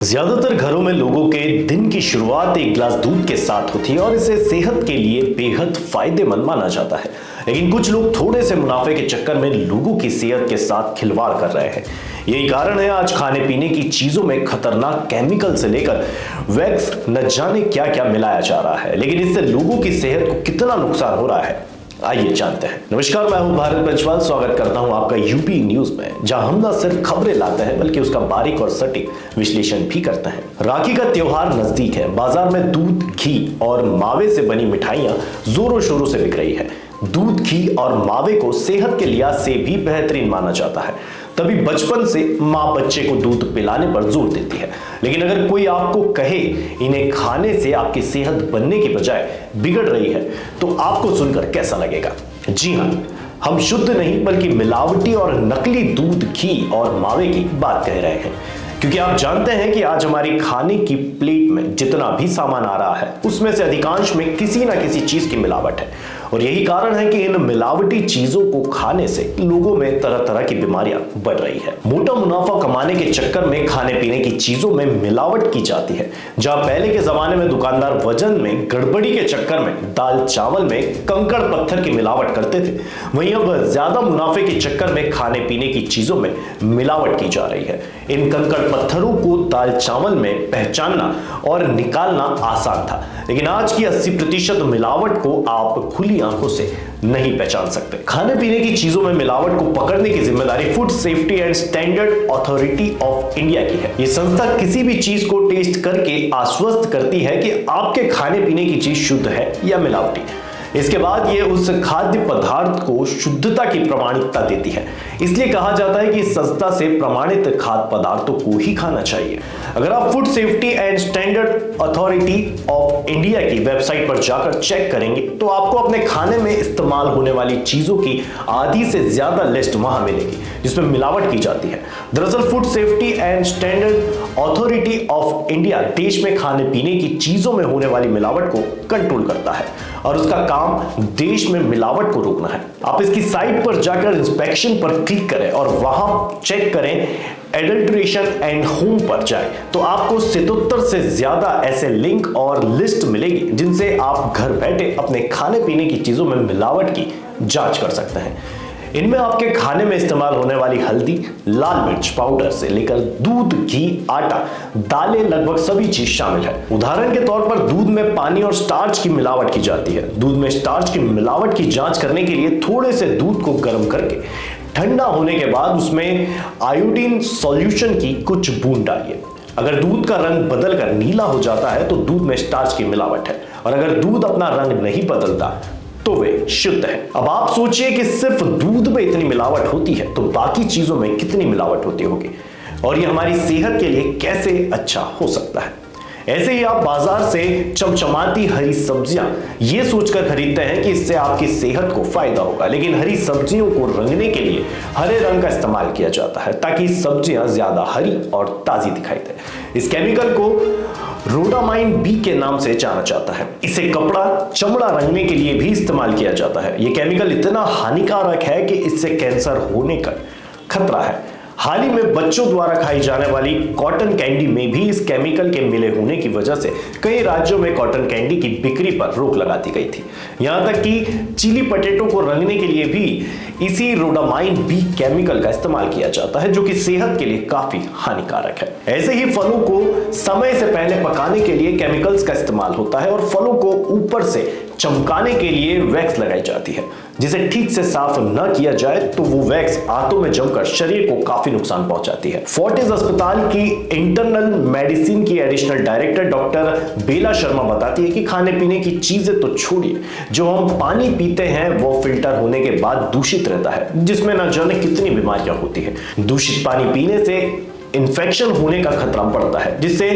ज्यादातर घरों में लोगों के दिन की शुरुआत एक गिलास दूध के साथ होती है और इसे सेहत के लिए बेहद फायदेमंद माना जाता है। लेकिन कुछ लोग थोड़े से मुनाफे के चक्कर में लोगों की सेहत के साथ खिलवाड़ कर रहे हैं। यही कारण है आज खाने पीने की चीजों में खतरनाक केमिकल से लेकर वैक्स न जाने क्या क्या मिलाया जा रहा है। लेकिन इससे लोगों की सेहत को कितना नुकसान हो रहा है, आइए जानते हैं। नमस्कार, मैं हूं भारत पंचवाल। स्वागत करता हूं आपका यूपी न्यूज में, जहां हम न सिर्फ खबरें लाते हैं बल्कि उसका बारीक और सटीक विश्लेषण भी करते हैं। राखी का त्योहार नजदीक है। बाजार में दूध, घी और मावे से बनी मिठाइयां जोरों शोरों से बिक रही है। दूध, घी और मावे को सेहत के लिहाज से भी बेहतरीन माना जाता है, तभी बचपन से माँ बच्चे को दूध पिलाने पर जोर देती है। लेकिन अगर कोई आपको कहे इन्हें खाने से आपकी सेहत बनने की बजाय बिगड़ रही है, तो आपको सुनकर कैसा लगेगा? जी हाँ, हम शुद्ध नहीं बल्कि मिलावटी और नकली दूध, घी और मावे की बात कह रहे हैं। क्योंकि आप जानते हैं कि आज हमारी खाने की प्लेट में जितना भी सामान आ रहा है, उसमें से अधिकांश में किसी ना किसी चीज की मिलावट है। और यही कारण है कि इन मिलावटी चीजों को खाने से लोगों में तरह तरह की बीमारियां बढ़ रही है। मोटा मुनाफा कमाने के चक्कर में खाने पीने की चीजों में मिलावट की जाती है। जहां पहले के जमाने में दुकानदार वजन में गड़बड़ी के चक्कर में दाल चावल में कंकड़ पत्थर की मिलावट करते थे, वहीं अब ज्यादा मुनाफे के चक्कर में खाने पीने की चीजों में मिलावट की जा रही है। इन कंकड़ पत्थरों को दाल चावल में पहचानना और निकालना आसान था, लेकिन आज की 80% मिलावट को आप खुली आंखों से नहीं पहचान सकते। खाने पीने की चीजों में मिलावट को पकड़ने की जिम्मेदारी food safety and standard authority of India की है। ये संस्था किसी भी चीज को टेस्ट करके आश्वस्त करती है कि आपके खाने पीने की चीज शुद्ध है या मिलावटी। इसके बाद ये उस खाद्य पदार्थ को शुद्धता की प्रमाणिकता देती है। इसलिए कहा जाता है कि संस्था से प्रमाणित खाद्य पदार्थों को ही खाना चाहिए। अगर आप food safety and standard authority of India की वेबसाइट पर जाकर चेक करेंगे तो आपको अपने खाने में इस्तेमाल होने वाली चीजों की आधी से ज्यादा लिस्ट वहां मिलेगी जिसमें मिलावट की जाती है। दरअसल food safety and standard authority of India देश में खाने पीने की चीजों में होने वाली मिलावट को कंट्रोल करता है और उसका काम देश में मिलावट को रोकना है। आप इसकी साइट पर जाकर इंस्पेक्शन पर क्लिक करें और वहां चेक करें एडल्ट्रेशन एंड होम पर जाए तो आपको 77 से ज्यादा ऐसे लिंक और लिस्ट मिलेगी जिनसे आप घर बैठे अपने खाने पीने की चीजों में मिलावट की जांच कर सकते हैं। इनमें आपके खाने में इस्तेमाल होने वाली हल्दी, लाल मिर्च पाउडर से लेकर दूध, घी, आटा, दालें, लगभग सभी चीज शामिल है। उदाहरण के तौर पर दूध में पानी और स्टार्च की मिलावट की जाती है। दूध में स्टार्च की मिलावट की जांच करने के लिए थोड़े से दूध को गर्म करके ठंडा होने के बाद उसमें आयोडीन सॉल्यूशन की कुछ बूंद डालिए। अगर दूध का रंग बदलकर नीला हो जाता है तो दूध में स्टार्च की मिलावट है, और अगर दूध अपना रंग नहीं बदलता तो वे शुद्ध है। अब आप सोचिए कि सिर्फ दूध में इतनी मिलावट होती है तो बाकी चीजों में कितनी मिलावट होती होगी, और ये हमारी सेहत के लिए कैसे अच्छा हो सकता है। ऐसे ही आप बाजार से चमचमाती हरी सब्जियां ये सोचकर खरीदते हैं कि इससे आपकी सेहत को फायदा होगा, लेकिन हरी सब्जियों को रंगने के लिए हरे रंग का इस्तेमाल किया जाता है ताकि सब्जियां ज्यादा हरी और ताजी दिखाई दे। इस केमिकल को रोडामाइन बी के नाम से जाना जाता है। इसे कपड़ा, चमड़ा रंगने के लिए भी इस्तेमाल किया जाता है। यह केमिकल इतना हानिकारक है कि इससे कैंसर होने का खतरा है। हाल ही में बच्चों द्वारा खाई जाने वाली कॉटन कैंडी में भी इस केमिकल के मिले होने की वजह से कई राज्यों में कॉटन कैंडी की बिक्री पर रोक लगा दी गई थी। यहां तक कि चिली पटेटो को रंगने के लिए भी इसी रोडामाइन बी केमिकल का इस्तेमाल किया जाता है, जो कि सेहत के लिए काफी हानिकारक है। ऐसे ही फलों को समय से पहले पकाने के लिए केमिकल्स का इस्तेमाल होता है, और फलों को ऊपर से चमकाने के लिए वैक्स लगाई जाती है। जिसे ठीक से साफ न किया जाए तो वो वैक्स आंतों में जमकर शरीर को काफी नुकसान पहुंचाती है। फोर्टिस अस्पताल की इंटरनल मेडिसिन की एडिशनल डायरेक्टर डॉक्टर बेला शर्मा बताती है कि खाने पीने की चीजें तो छोड़िए, जो हम पानी पीते हैं वो फिल्टर होने के बाद दूषित रहता है, जिसमें न जाने कितनी बीमारियां होती है। दूषित पानी पीने से इन्फेक्शन होने का खतरा बढ़ता है, जिससे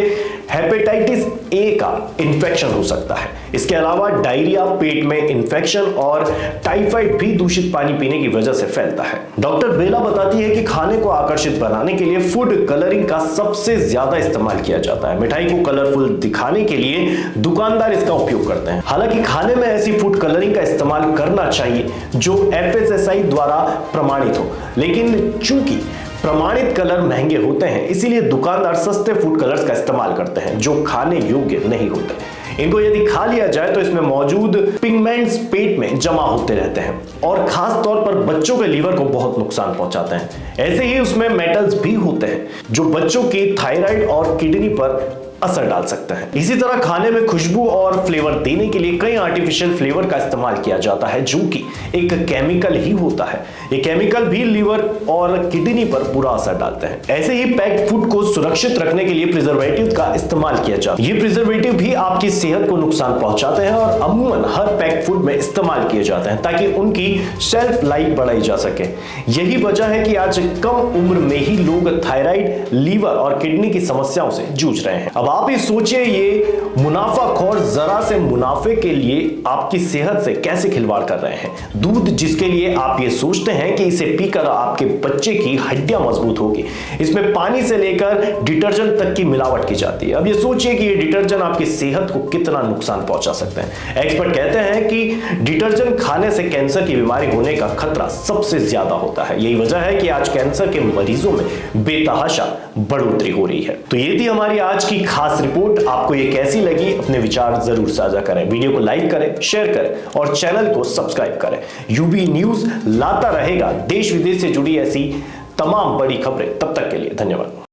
हेपेटाइटिस ए का इन्फेक्शन हो सकता है। इसके अलावा डायरिया, पेट में इन्फेक्शन और टाइफाइड भी दूषित पानी पीने की वजह से फैलता है। डॉक्टर बेला बताती है कि खाने को आकर्षित बनाने के लिए फूड कलरिंग का सबसे ज्यादा इस्तेमाल किया जाता है। मिठाई को कलरफुल दिखाने के लिए दुकानदार इसका उपयोग करते हैं। हालांकि खाने में ऐसी फूड कलरिंग का इस्तेमाल करना चाहिए जो FSSAI द्वारा प्रमाणित हो, लेकिन चूंकि प्रमाणित कलर महंगे होते हैं, इसीलिए दुकानदार सस्ते फूड कलर्स का इस्तेमाल करते हैं जो खाने योग्य नहीं होते। इनको यदि खा लिया जाए तो इसमें मौजूद पिगमेंट्स पेट में जमा होते रहते हैं और खास तौर पर बच्चों के लीवर को बहुत नुकसान पहुंचाते हैं। ऐसे ही उसमें मेटल्स भी होते हैं जो बच्चों की थायराइड और किडनी पर असर डाल सकता है। इसी तरह खाने में खुशबू और फ्लेवर देने के लिए कई आर्टिफिशियल फ्लेवर का इस्तेमाल किया जाता है जो कि एक केमिकल ही होता है। ये केमिकल भी लीवर और किडनी पर बुरा असर डालते हैं। ऐसे ही पैक्ड फूड को सुरक्षित रखने के लिए प्रिजर्वेटिव का इस्तेमाल किया जाता है। ये प्रिजर्वेटिव भी आपकी सेहत को नुकसान पहुंचाते हैं और अमूमन हर पैक्ड फूड में इस्तेमाल किए जाते हैं ताकि उनकी शेल्फ लाइफ बढ़ाई जा सके। यही वजह है कि आज कम उम्र में ही लोग थायराइड, लीवर और किडनी की समस्याओं से जूझ रहे हैं। अब आप ही सोचिए, ये मुनाफाखोर जरा से मुनाफे के लिए आपकी सेहत से कैसे खिलवाड़ कर रहे हैं। दूध जिसके लिए आप ये सोचते हैं कि इसे पीकर आपके बच्चे की हड्डियां मजबूत होगी, इसमें पानी से लेकर डिटर्जेंट तक की मिलावट की जाती है। अब ये सोचिए कि ये डिटर्जेंट आपकी सेहत को कितना नुकसान पहुंचा सकते हैं। एक्सपर्ट कहते हैं कि डिटर्जेंट खाने से कैंसर की बीमारी होने का खतरा सबसे ज्यादा होता है। यही वजह है कि आज कैंसर के मरीजों में बेतहाशा बढ़ोतरी हो रही है। तो ये थी हमारी आज की खास रिपोर्ट। आपको ये कैसी लगी, अपने विचार जरूर साझा करें। वीडियो को लाइक करें, शेयर करें और चैनल को सब्सक्राइब करें। यूबी न्यूज लाता रहेगा देश विदेश से जुड़ी ऐसी तमाम बड़ी खबरें। तब तक के लिए धन्यवाद।